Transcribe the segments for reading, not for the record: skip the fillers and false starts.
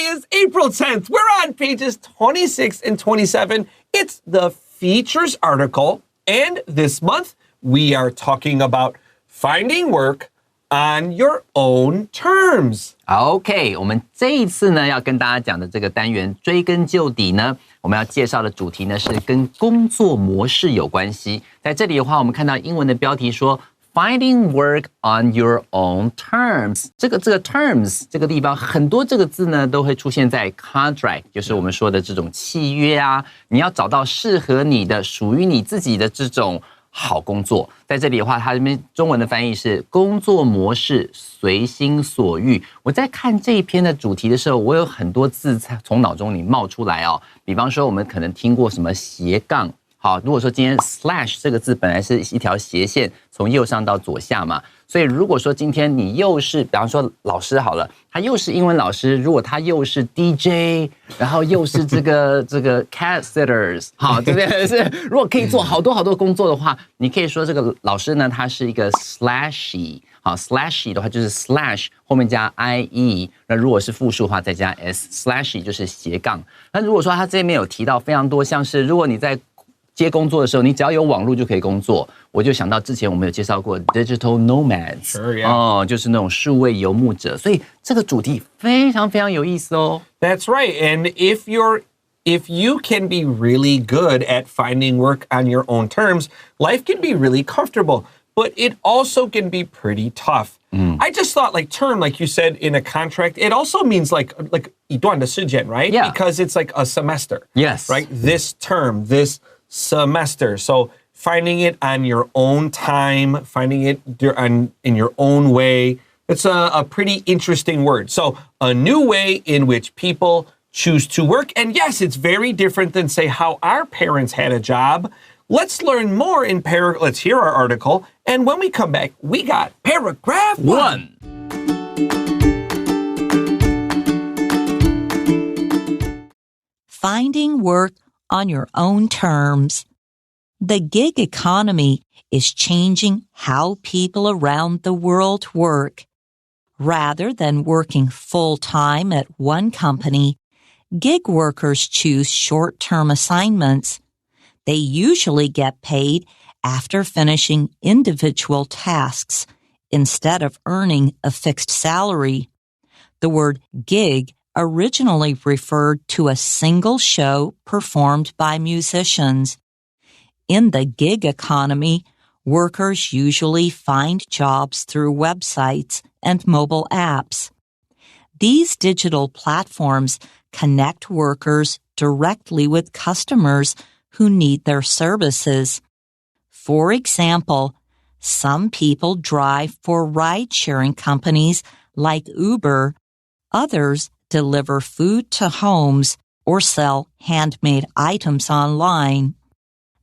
Today is April 10th. We're on pages 26 and 27. It's the features article. And this month, we are talking about finding work on your own terms. OK， 我们这一次呢要跟大家讲的这个单元追根究底呢，我们要介绍的主题呢是跟工作模式有关系。在这里的话，我们看到英文的标题说 Finding work on your own terms。这个 terms 这个地方很多这个字呢都会出现在 contract， 就是我们说的这种契约啊，你要找到适合你的、属于你自己的这种好工作。在这里的话，它这边中文的翻译是工作模式随心所欲。我在看这一篇的主题的时候，我有很多字从脑中里冒出来哦。比方说，我们可能听过什么斜杠。好，如果说今天 slash 这个字本来是一条斜线，从右上到左下嘛，所以如果说今天你又是，比方说老师好了，他又是英文老师，如果他又是 DJ， 然后又是这个 cat sitters， 好，对不对？是如果可以做好多工作的话，你可以说这个老师呢，他是一个 slashy。好 ，slashy 的话就是 slash 后面加 ie， 那如果是复数的话再加 s，slashy 就是斜杠。那如果说他这边有提到非常多，像是如果你在接工作的时候，你只要有网络就可以工作。我就想到之前我们有介绍过 digital nomads， Sure, yeah. 就是那种数位游牧者，所以这个主题非常有意思哦。That's right. And if you can be really good at finding work on your own terms, life can be really comfortable, but it also can be pretty tough. I just thought term, like you said, in a contract, it also means like 一段的时间, right? Yeah. Because it's like a semester. Yes. Right? This term, this semester. So finding it on your own time, finding it in your own way. It's a pretty interesting word. So a new way in which people choose to work. And yes, it's very different than, say, how our parents had a job. Let's learn more let's hear our article. And when we come back, we got paragraph 1. Finding work on your own terms. The gig economy is changing how people around the world work. Rather than working full-time at one company, gig workers choose short-term assignments. They usually get paid after finishing individual tasks instead of earning a fixed salary. The word gig originally referred to a single show performed by musicians. In the gig economy, workers usually find jobs through websites and mobile apps. These digital platforms connect workers directly with customers who need their services. For example, some people drive for ride-sharing companies like Uber. Others deliver food to homes or sell handmade items online.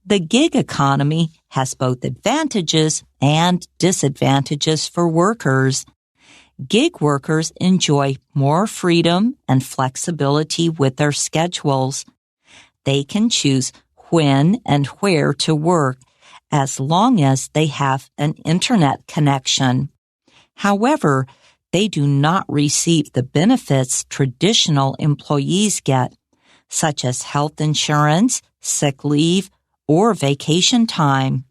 The gig economy has both advantages and disadvantages for workers. Gig workers enjoy more freedom and flexibility with their schedules. They can choose when and where to work as long as they have an internet connection. However, they do not receive the benefits traditional employees get, such as health insurance, sick leave, or vacation time.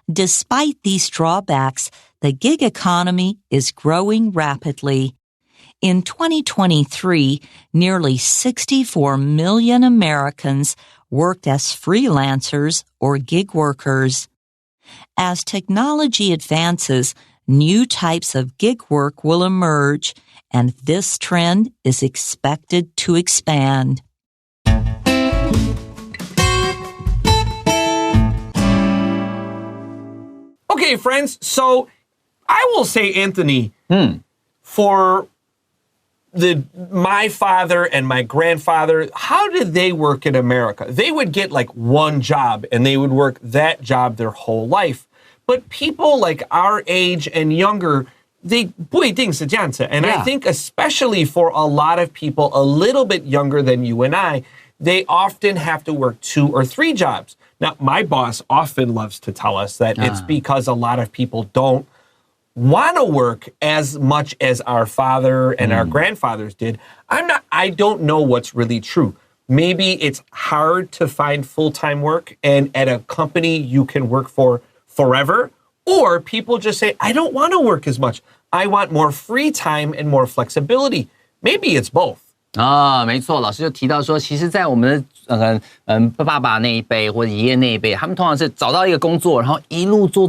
Despite these drawbacks, the gig economy is growing rapidly. In 2023, nearly 64 million Americans worked as freelancers or gig workers. As technology advances, new types of gig work will emerge, and this trend is expected to expand. Okay, friends, so I will say, Anthony, for my father and my grandfather, how did they work in America? They would get one job and they would work that job their whole life. But people like our age and younger, they 不一定是这样子. And I think especially for a lot of people a little bit younger than you and I, they often have to work 2 or 3 jobs. Now, my boss often loves to tell us that it's because a lot of people don't want to work as much as our father and our grandfathers did. I don't know what's really true. Maybe it's hard to find full-time work, and at a company you can work for forever, or people just say, I don't want to work as much. I want more free time and more flexibility. Maybe it's both. 没错，老师就提到说，其实，在我们的爸爸那一辈或者爷爷那一辈，他们通常是找到一个工作，然后一路做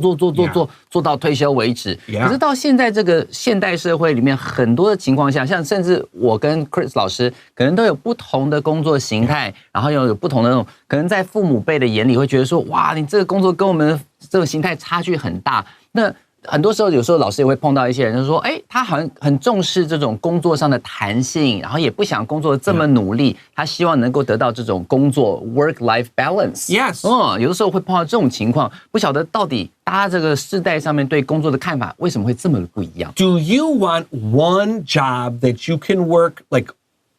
到退休为止。可是到现在这个现代社会里面，很多的情况下，像甚至我跟 Chris 老师可能都有不同的工作形态，然后又有不同的那种，可能在父母辈的眼里会觉得说，哇，你这个工作跟我们这种形态差距很大。那很多时候，有时候老师也会碰到一些人，就说，他好像很重视这种工作上的弹性，然后也不想工作这么努力，他希望能够得到这种工作 work-life balance。Yes。有的时候会碰到这种情况，不晓得到底大家这个世代上面对工作的看法为什么会这么不一样 ？Do you want one job that you can work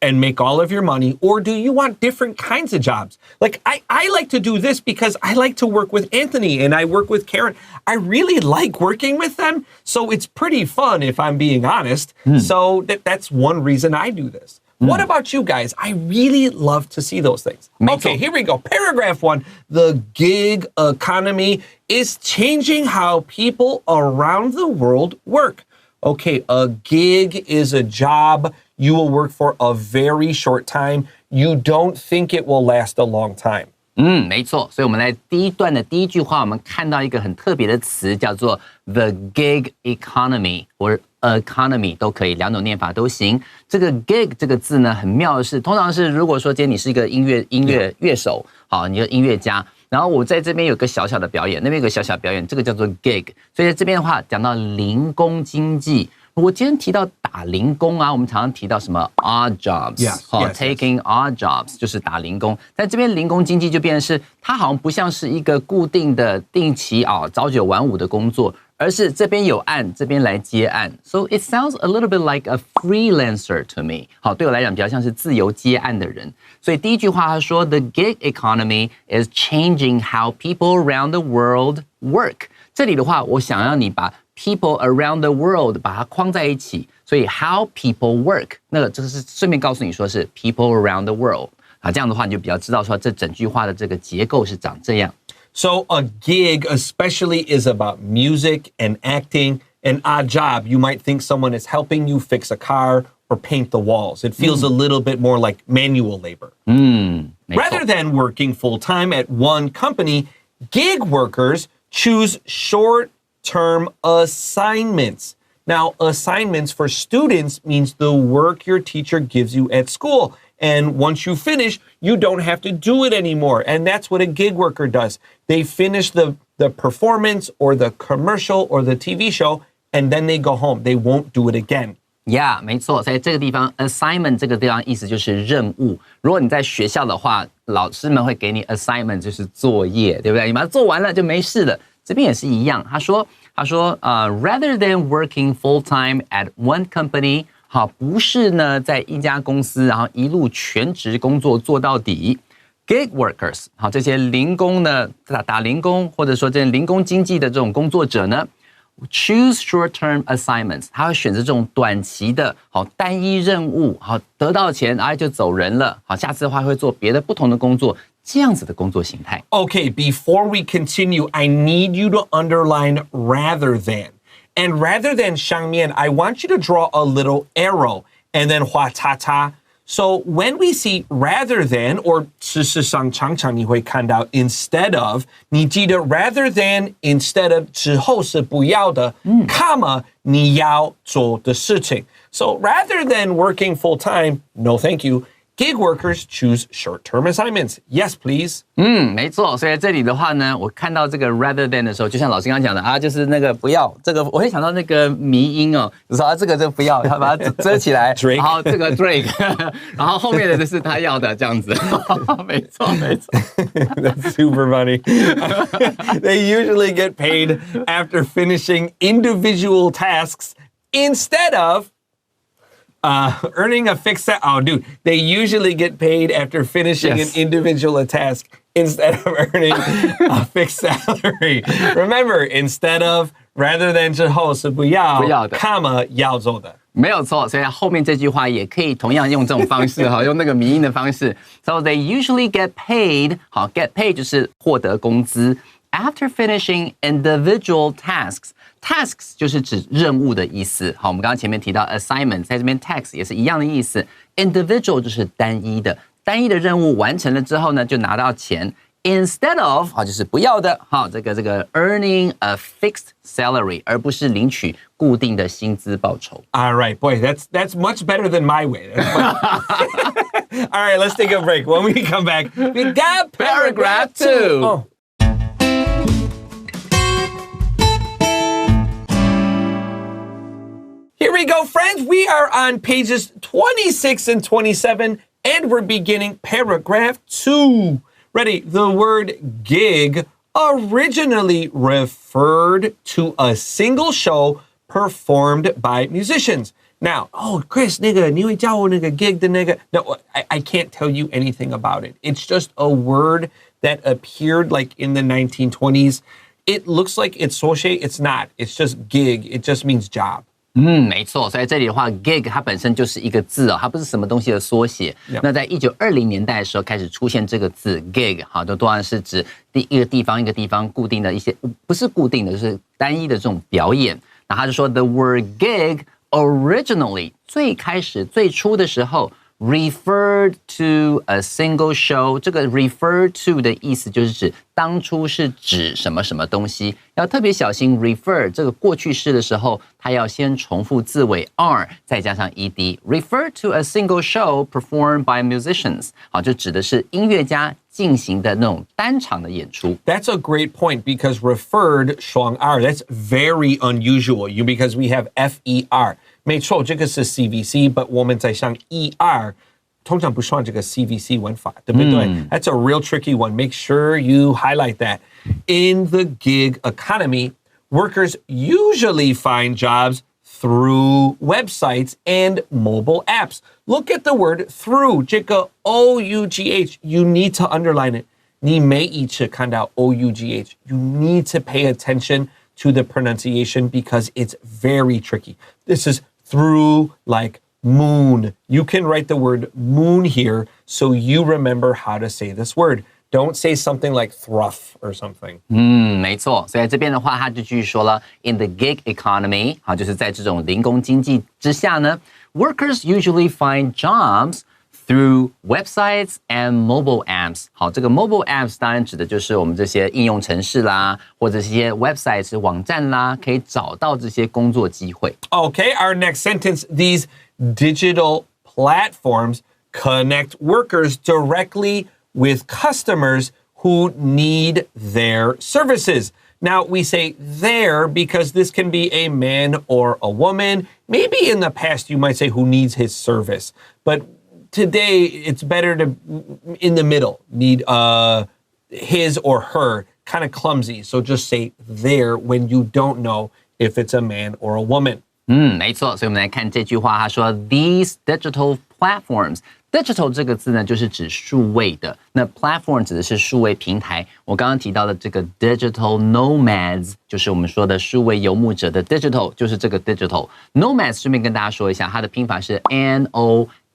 and make all of your money, or do you want different kinds of jobs? Like I like to do this because I like to work with Anthony and I work with Karen. I really like working with them, so it's pretty fun if I'm being honest. So that's one reason I do this. What about you guys? I really love to see those things. Okay, here we go. Paragraph 1. The gig economy is changing how people around the world work. Okay, a gig is a job you will work for a very short time. You don't think it will last a long time. 没错，所以我们在第一段的第一句话，我们看到一个很特别的词，叫做 the gig economy 或者 economy 都可以，两种念法都行。这个 gig 这个字呢，很妙的是，通常是如果说今天你是一个音乐手，好，你的音乐家，然后我在这边有个小小的表演，那边有个小小表演，这个叫做 gig。所以在这边的话，讲到零工经济。我今天提到打零工啊，我们常常提到什么 odd jobs，taking odd jobs 就是打零工。在这边零工经济就变成是，它好像不像是一个固定的定期朝9晚5的工作，而是这边有案，这边来接案。So it sounds a little bit like a freelancer to me。好，对我来讲比较像是自由接案的人。所以第一句话他说 ，The gig economy is changing how people around the world work。这里的话，我想要你把people around the world 把它框在一起，所以 how people work 那个就是顺便告诉你说是 people around the world 这样的话你就比较知道说这整句话的这个结构是长这样。So a gig especially is about music and acting. An odd job, you might think someone is helping you fix a car or paint the walls. It feels a little bit more like manual labor. Rather than working full-time at one company, gig workers choose short-term assignments. Now, assignments for students means the work your teacher gives you at school. And once you finish, you don't have to do it anymore. And that's what a gig worker does. They finish the performance or the commercial or the TV show, and then they go home. They won't do it again. Yeah, 没错，在这个地方 assignment 这个地方意思就是任务。如果你在学校的话，老师们会给你 assignment 就是作业，对不对？你把它做完了就没事了。这边也是一样，他说rather than working full time at one company， 好，不是呢在一家公司，然后一路全职工作做到底。Gig workers， 好，这些零工呢，打零工或者说这零工经济的这种工作者呢 ，choose short-term assignments， 他会选择这种短期的，好单一任务，好得到钱，就走人了，好下次的话会做别的不同的工作。这样子的工作形态。Okay, before we continue, I need you to underline rather than. And rather than 上面, I want you to draw a little arrow and then 画叉叉. So when we see rather than, or 事实上常常你会看到 instead of, 你记得 rather than instead of 之后是不要的, comma 你要做的事情. So rather than working full time, no thank you. Gig workers choose short-term assignments. Yes, please. 没错。所以这里的话呢，我看到这个 rather than 的时候，就像老师刚刚讲的就是那个不要这个，我会想到那个迷音哦，就说这个不要，他把它遮起来，然后这个 Drake， 然后后面的就是他要的这样子。没错。That's super funny. They usually get paid after finishing individual tasks instead of Earning a fixed salary. Oh, dude, they usually get paid after finishing an individual task instead of earning a fixed salary. Remember, instead of, rather than 之后是不要的 comma 要做的。没有错，所以后面这句话也可以同样用这种方式哈，用那个迷因的方式。So they usually get paid， 好 ，get paid 就是获得工资。After finishing individual tasks 就是指任务的意思。好，我们刚刚前面提到 assignment， 在这边 task 也是一样的意思。Individual 就是单一的任务完成了之后呢，就拿到钱。Instead of 好就是不要的，好这个 earning a fixed salary， 而不是领取固定的薪资报酬。All right, boy, that's much better than my way. All right, let's take a break. When we come back, we got paragraph 2. Oh. Here we go, friends. We are on pages 26 and 27, and we're beginning paragraph 2. Ready? The word gig originally referred to a single show performed by musicians. Now, Chris, 你会教我那个 gig 的那个? No, I can't tell you anything about it. It's just a word that appeared like in the 1920s. It looks like it's 缩写, it's not. It's just gig. It just means job. 没错，所以这里的话 gig 它本身就是一个字它不是什么东西的缩写。那在1920年代的时候开始出现这个字 gig， 好，就多半是指一个地方固定的一些，不是固定的，就是单一的这种表演。那他就说 the word gig originally 最开始最初的时候 referred to a single show， 这个 refer to 的意思就是指当初是指什么什么东西，要特别小心 refer 这个过去式的时候，它要先重复字尾 r 再加上 ed。 refer to a single show performed by musicians， 好，就指的是音乐家进行的那种单场的演出。 That's a great point because referred 双 r, that's very unusual because we have FER. 没错，这个是 CVC, but 我们在上 ER 通常不算这个 CVC 文法，对不对？ That's a real tricky one. Make sure you highlight that. In the gig economy, workers usually find jobs through websites and mobile apps. Look at the word through, 这个 OUGH. You need to underline it. 你每一次看到 OUGH, you need to pay attention to the pronunciation because it's very tricky. This is through like moon. You can write the word moon here so you remember how to say this word. Don't say something like thruff or something. 没错，所以这边的话，他就继续说了 ，in the gig economy， 好，就是在这种零工经济之下呢 ，workers usually find jobs through websites and mobile apps。好，这个 mobile apps 当然指的就是我们这些应用程式啦，或者这些 websites 网站啦，可以找到这些工作机会。Okay, our next sentence. These digital platforms connect workers directly with customers who need their services. Now, we say their because this can be a man or a woman. Maybe in the past you might say who needs his service. But today it's better to, in the middle, need his or her, kind of clumsy. So just say their when you don't know if it's a man or a woman. 没错，所以我们来看这句话，他说 these digital platforms。Digital 这个字呢，就是指数位的。那 platform 指的是数位平台。我刚刚提到的这个 digital nomads， 就是我们说的数位游牧者的 digital， 就是这个 digital nomads。顺便跟大家说一下，它的拼法是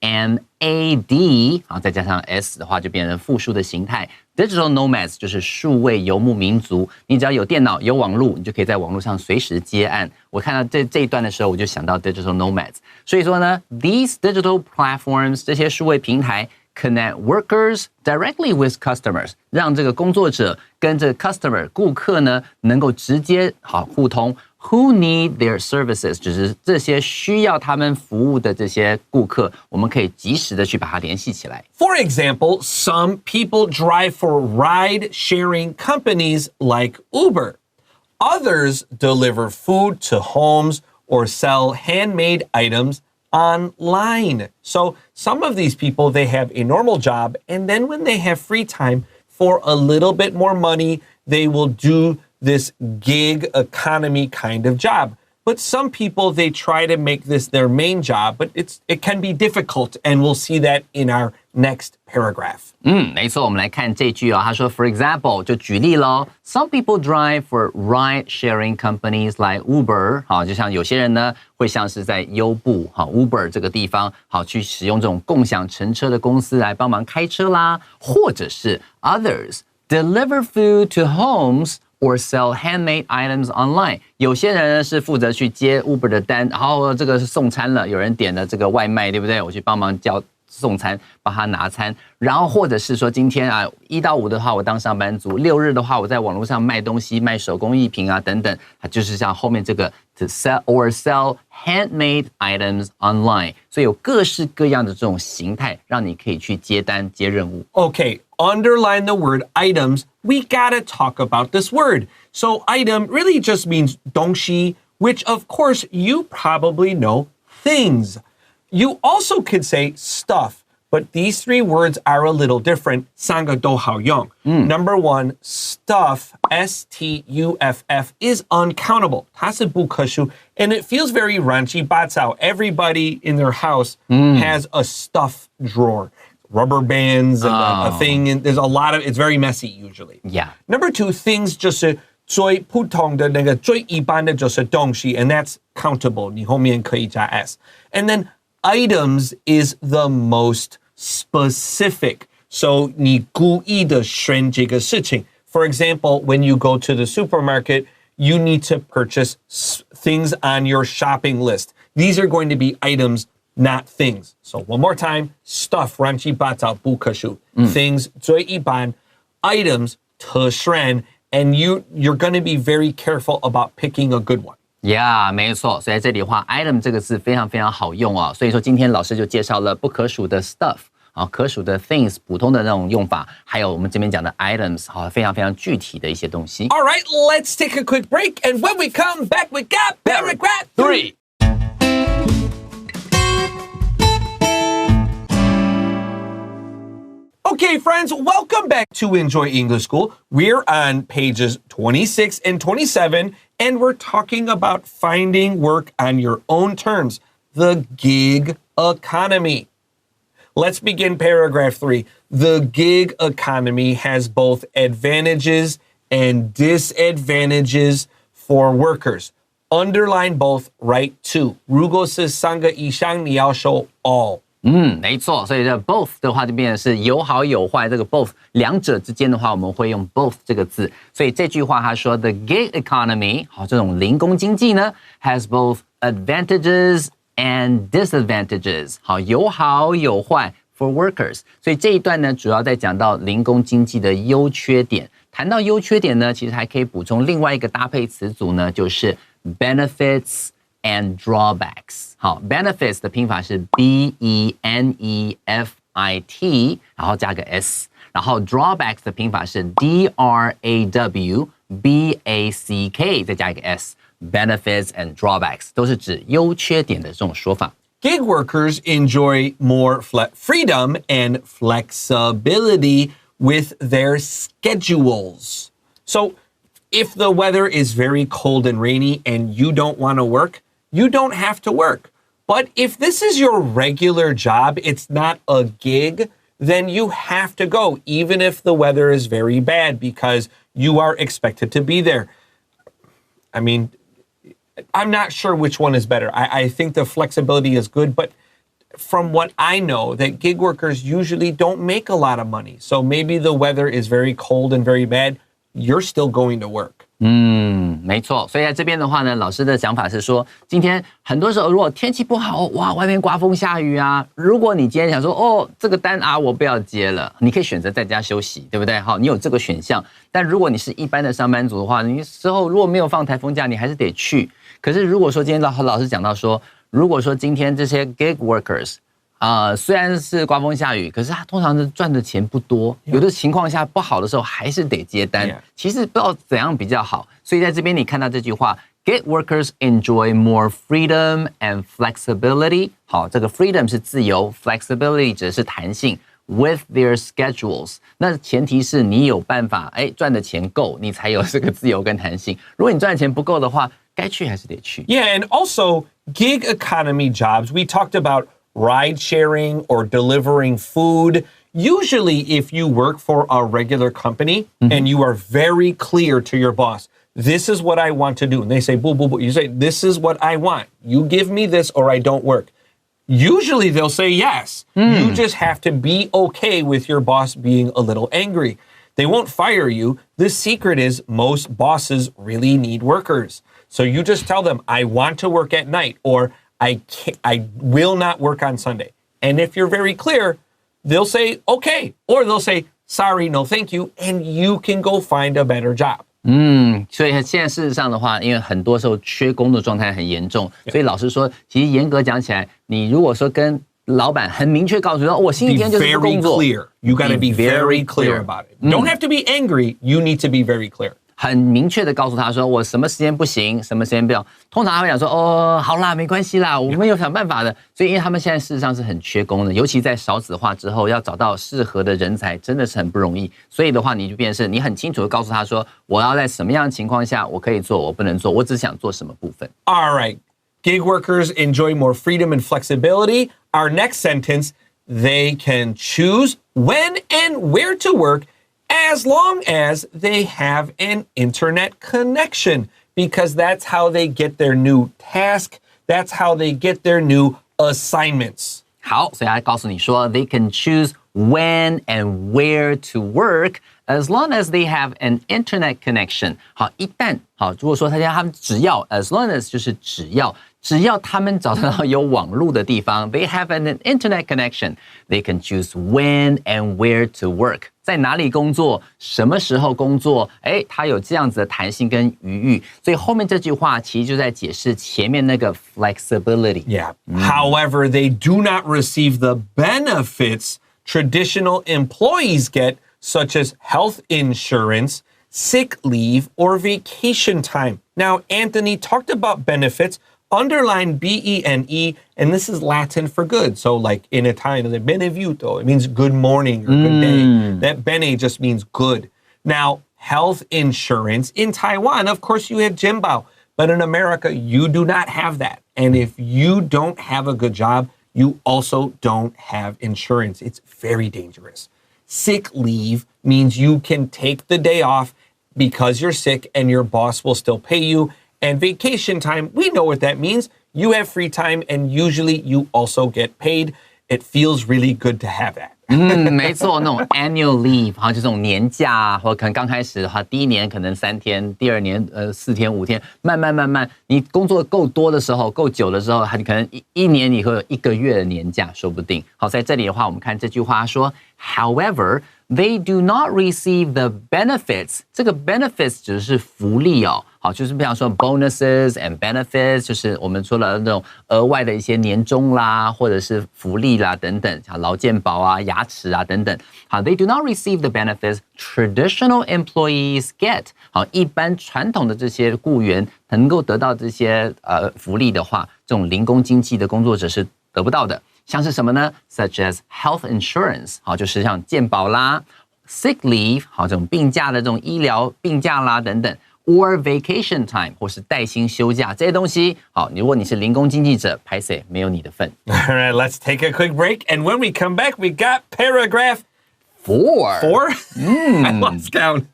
NOMAD， 好，再加上 S 的话就变成复数的形态。Digital nomads 就是数位游牧民族，你只要有电脑、有网络，你就可以在网络上随时接案。我看到这一段的时候，我就想到 digital nomads。所以说呢 ，these digital platforms 这些数位平台 connect workers directly with customers， 让这个工作者跟这个 customer 顾客呢能够直接好互通。Who need their services， 就是这些需要他们服务的这些顾客，我们可以及时的去把它联系起来。For example, some people drive for ride-sharing companies like Uber. Others deliver food to homes or sell handmade items online. So some of these people, they have a normal job, and then when they have free time for a little bit more money, they will do this gig economy kind of job. But some people, they try to make this their main job, but it can be difficult, and we'll see that in our next paragraph. 没错，我们来看这句他说 for example 就举例咯 Some people drive for ride-sharing companies like Uber 好，就像有些人呢会像是在优步好 Uber 这个地方好去使用这种共享乘车的公司来帮忙开车啦，或者是 others deliver food to homes or sell handmade items online 有些人呢是负责去接 Uber 的单，然后这个是送餐了，有人点了这个外卖，对不对？我去帮忙叫送餐，帮他拿餐，然后或者是说今天啊，1到5的话我当上班族，6日的话我在网络上卖东西，卖手工艺品啊等等，它就是像后面这个 to sell or sell handmade items online， 所以有各式各样的这种形态，让你可以去接单接任务。Okay, underline the word items. We gotta talk about this word. So item really just means 东西, which of course you probably know things.You also could say stuff, but these three words are a little different. 三个都好用. Number one, stuff, S-T-U-F-F, is uncountable. 它是不可数, and it feels very raunchy, 拔草. Everybody in their house has a stuff drawer. Rubber bands and a thing, and there's a lot of, it's very messy usually. Yeah. Number two, things 就是最普通的那个最一般的就是东西, and that's countable. 你后面可以加 S. And then items is the most specific. So 你故意的选这个事情. For example, when you go to the supermarket, you need to purchase things on your shopping list. These are going to be items, not things. So one more time, stuff, 乱七八糟不可数. Things, 最一般, items, 特选, and you're going to be very careful about picking a good one. Yeah, 没错，所以在这里的话 item 这个字非常非常好用哦，所以说今天老师就介绍了不可数的 stuff 啊，可数的 things 普通的那种用法，还有我们这边讲的 items 好，非常非常具体的一些东西。All right, let's take a quick break, and when we come back, we got paragraph 3. Okay, friends, welcome back to Enjoy English School. We're on pages 26 and 27, and we're talking about finding work on your own terms, the gig economy. Let's begin paragraph 3. The gig economy has both advantages and disadvantages for workers. Underline both, write 2. 如果是3个以上，你要说 all. 没错，所以这 both 的话就变成是有好有坏，这个 both 两者之间的话，我们会用 both 这个字。所以这句话他说 the gig economy 好，这种零工经济呢 has both advantages and disadvantages 好，有好有坏 for workers。所以这一段呢，主要在讲到零工经济的优缺点。谈到优缺点呢，其实还可以补充另外一个搭配词组呢，就是 benefits and drawbacks. 好 benefits 的拼法是 B-E-N-E-F-I-T 然后加个 S 然后 drawbacks 的拼法是 D-R-A-W-B-A-C-K 再加一个 S benefits and drawbacks 都是指优缺点的这种说法。Gig workers enjoy more freedom and flexibility with their schedules. So if the weather is very cold and rainy and you don't want to work, you don't have to work. But if this is your regular job, it's not a gig, then you have to go, even if the weather is very bad, because you are expected to be there. I mean, I'm not sure which one is better. I think the flexibility is good, but from what I know, that gig workers usually don't make a lot of money. So maybe the weather is very cold and very bad. You're still going to work. 没错，所以在这边的话呢，老师的想法是说，今天很多时候如果天气不好，哇，外面刮风下雨啊，如果你今天想说，哦，这个单啊，我不要接了，你可以选择在家休息，对不对？好，你有这个选项。但如果你是一般的上班族的话，你之后如果没有放台风假，你还是得去。可是如果说今天老师讲到说，如果说今天这些 gig workers虽然是刮风下雨，可是他通常是赚的钱不多，有的情况下不好的时候还是得接单。其实不知道怎样比较好，所以在这边你看到这句话 ，gig workers enjoy more freedom and flexibility。好，这个 freedom 是自由 ，flexibility 指的是弹性。With their schedules， 那前提是你有办法，赚的钱够，你才有这个自由跟弹性。如果你赚的钱不够的话，该去还是得去。Yeah, and also gig economy jobs. We talked about ride sharing or delivering food. Usually, if you work for a regular company and you are very clear to your boss, this is what I want to do. And they say, boo, boo, boo. You say, this is what I want. You give me this or I don't work. Usually they'll say yes. You just have to be okay with your boss being a little angry. They won't fire you. The secret is most bosses really need workers. So you just tell them, I want to work at night, or I will not work on Sunday. And if you're very clear, they'll say, okay, or they'll say, sorry, no thank you, and you can go find a better job. 所以现在事实上的话，因为很多时候缺工的状态很严重，所以老师说，其实严格讲起来，你如果说跟老板很明确告诉说，我星期天就是不工作 Be very clear. You got to be very clear about it. Don't have to be angry. You need to be very clear. 很明确的告诉他说，我什么时间不行，什么时间不要。通常他会讲说，哦，好啦，没关系啦，我们有想办法的。所以，因为他们现在事实上是很缺工的，尤其在少子化之后，要找到适合的人才真的是很不容易。所以的话，你就变成是你很清楚的告诉他说，我要在什么样的情况下我可以做，我不能做，我只想做什么部分。All right. Gig workers enjoy more freedom and flexibility. Our next sentence, they can choose when and where to work as long as they have an internet connection, because that's how they get their new task. That's how they get their new assignments. 好，所以他告诉你说 they can choose when and where to work as long as they have an internet connection. 好，一旦好，如果说他们只要 as long as 就是只要他们找得到有网络的地方 they have an internet connection, they can choose when and where to work. 在哪里工作，什么时候工作，他有这样子的弹性跟余裕，所以后面这句话其实就在解释前面那个 flexibility. Yeah. However, they do not receive the benefits traditional employees get, such as health insurance, sick leave, or vacation time. Now, Anthony talked about benefits. Underline B-E-N-E, and this is Latin for good. So like in Italian, benevuto, it means good morning or good day. That bene just means good. Now, health insurance. In Taiwan, of course, you have Jianbao. But in America, you do not have that. And if you don't have a good job, you also don't have insurance. It's very dangerous. Sick leave means you can take the day off because you're sick and your boss will still pay you. And vacation time, we know what that means. You have free time and usually you also get paid. It feels really good to have that. 没错，那种 annual leave 好像就这种年假啊，或可能刚开始的话，第一年可能3天，第二年4天5天，慢慢，你工作够多的时候，够久的时候，你可能一年你会有1个月的年假，说不定。好，在这里的话，我们看这句话说 ，However, they do not receive the benefits. 这个 benefits 指的是福利哦。好，就是比方说 bonuses and benefits， 就是我们说的那种额外的一些年终啦，或者是福利啦等等，像劳健保啊、牙齿啊等等。好 ，they do not receive the benefits traditional employees get。好，一般传统的这些雇员能够得到这些福利的话，这种零工经济的工作者是得不到的。像是什么呢 ？Such as health insurance， 好，就是像健保啦 ，sick leave， 好，这种病假的这种医疗病假啦等等。or vacation time 或是带薪休假这些东西，好，如果你是零工经济者，拍谁没有你的份。All right, let's take a quick break. And when we come back, we got paragraph 4. 4? I lost count.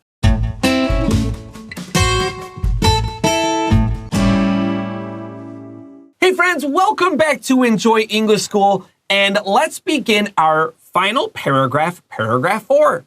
Hey friends, welcome back to Enjoy English School. And let's begin our final paragraph, paragraph 4.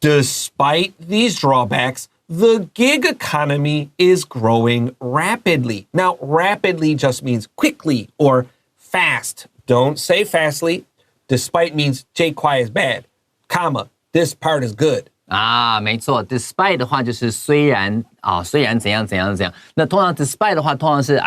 Despite these drawbacks, the gig economy is growing rapidly. Now, rapidly just means quickly or fast. Don't say fastly. Despite means J Kwai is bad, comma, this part is good. 啊，没错 ，despite 的话就是虽然怎样。那通常 despite 的话，通常是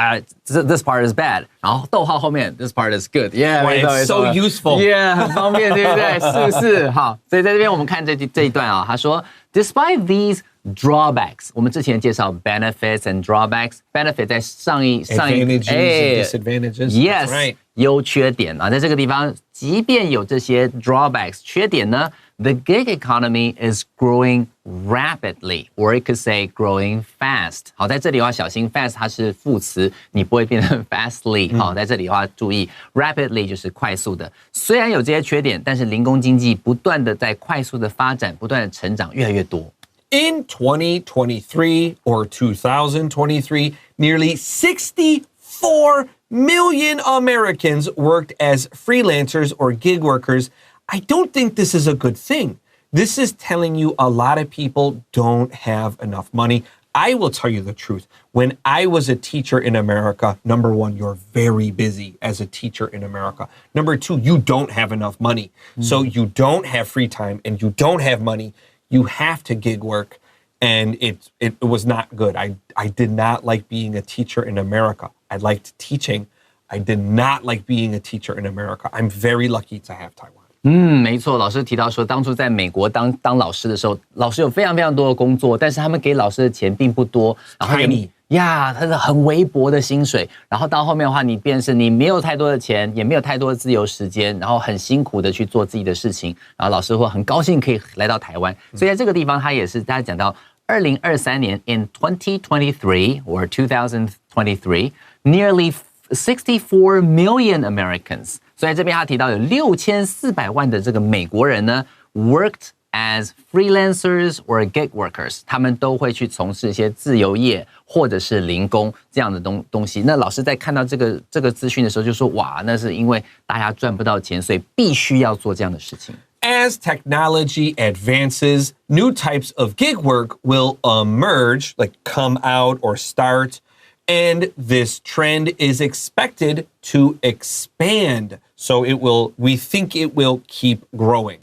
this part is bad， 然后逗号后面 this part is good。Yeah， 没错 It's so useful. 很方便，对不对？是不是？好，所以在这边我们看这一段啊，他说 despite these drawbacks， 我们之前介绍 benefits and drawbacks。benefit 在上一 Advantages and disadvantages. Yes， That's right. 优缺点啊，在这个地方即便有这些 drawbacks 缺点呢 ，the gig economy is growing rapidly, or it could say growing fast. 好，在这里的话，小心 fast 它是副词，你不会变成 fastly。好，在这里的话注意 rapidly 就是快速的。虽然有这些缺点，但是零工经济不断的在快速的发展，不断的成长，越来越多。In 2023 or 2023, nearly 64 million Americans worked as freelancers or gig workers. I don't think this is a good thing. This is telling you a lot of people don't have enough money. I will tell you the truth. When I was a teacher in America, number one, you're very busy as a teacher in America. Number two, you don't have enough money. So you don't have free time and you don't have money. You have to gig work. And it was not good. I did not like being a teacher in America. I liked teaching. I did not like being a teacher in America. I'm very lucky to have Taiwan. 没错，老师提到说，当初在美国当老师的时候，老师有非常非常多的工作，但是他们给老师的钱并不多，然后他是很微薄的薪水，然后到后面的话，你便是你没有太多的钱，也没有太多的自由时间，然后很辛苦的去做自己的事情，然后老师会很高兴可以来到台湾，所以在这个地方他也是大家讲到2023年 in 2023 or 2023 nearly 64 million Americans， 所以这边他提到有6400万的这个美国人呢 worked as freelancers or gig workers， 他们都会去从事一些自由业或者是零工这样的东西。那老师在看到这个资讯的时候就说，哇，那是因为大家赚不到钱，所以必须要做这样的事情。As technology advances, new types of gig work will emerge, like come out or start, and this trend is expected to expand. So we think it will keep growing.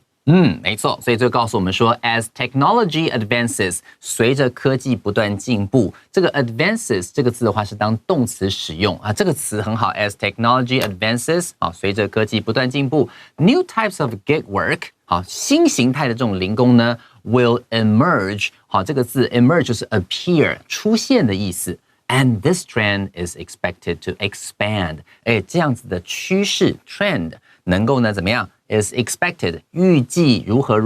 没错，所以这告诉我们说 ，as technology advances， 随着科技不断进步，这个 advances 这个字的话是当动词使用啊，这个词很好 ，as technology advances 啊，随着科技不断进步 ，new types of gig work 好，新形态的这种零工呢 will emerge 好，这个字 emerge 就是 appear 出现的意思。And this trend is expected to expand. 这样子的趋势 trend 能够呢怎么样 ？is expected 预计如何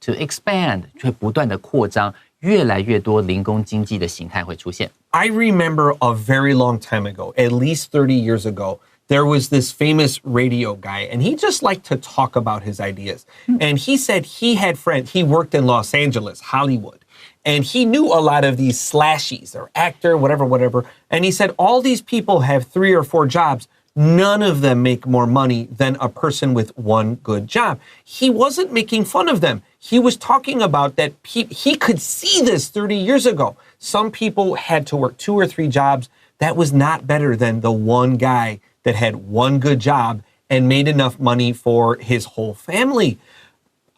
to expand 会不断的扩张，越来越多零工经济的形态会出现。I remember a very long time ago, at least 30 years ago, there was this famous radio guy, and he just liked to talk about his ideas. And he said he had friends. He worked in Los Angeles, Hollywood. And he knew a lot of these slashies or actor, whatever. And he said, all these people have 3 or 4 jobs. None of them make more money than a person with one good job. He wasn't making fun of them. He was talking about that he could see this 30 years ago. Some people had to work 2 or 3 jobs. That was not better than the one guy that had one good job and made enough money for his whole family.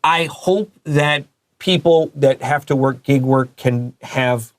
I hope that people that have to work gig work can have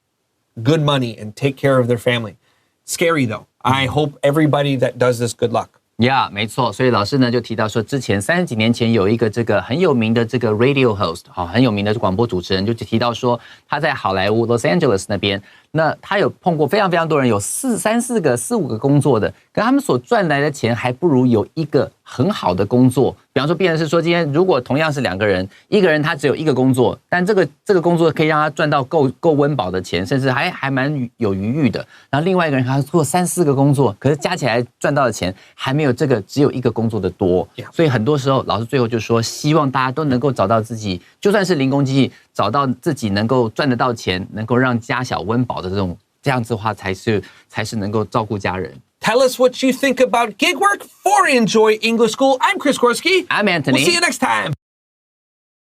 good money and take care of their family. Scary though. I hope everybody that does this good luck. Yeah, 没错，所以老师呢就提到说，之前30几年前有一个这个很有名的这个 radio host， 很有名的广播主持人，就提到说他在好莱坞 Los Angeles 那边，那他有碰过非常非常多人有4、5个工作的，可他们所赚来的钱还不如有一个很好的工作。比方说，变成是说，今天如果同样是2个人，一个人他只有一个工作，但这个工作可以让他赚到够温饱的钱，甚至还蛮有余裕的。然后另外一个人他做3、4个工作，可是加起来赚到的钱还没有这个只有一个工作的多。所以很多时候，老师最后就说，希望大家都能够找到自己，就算是零工经济，找到自己能够赚得到钱，能够让家小温饱的这样子的话，才是能够照顾家人。Tell us what you think about gig work for Enjoy English School. I'm Chris Gorski. I'm Anthony. We'll see you next time.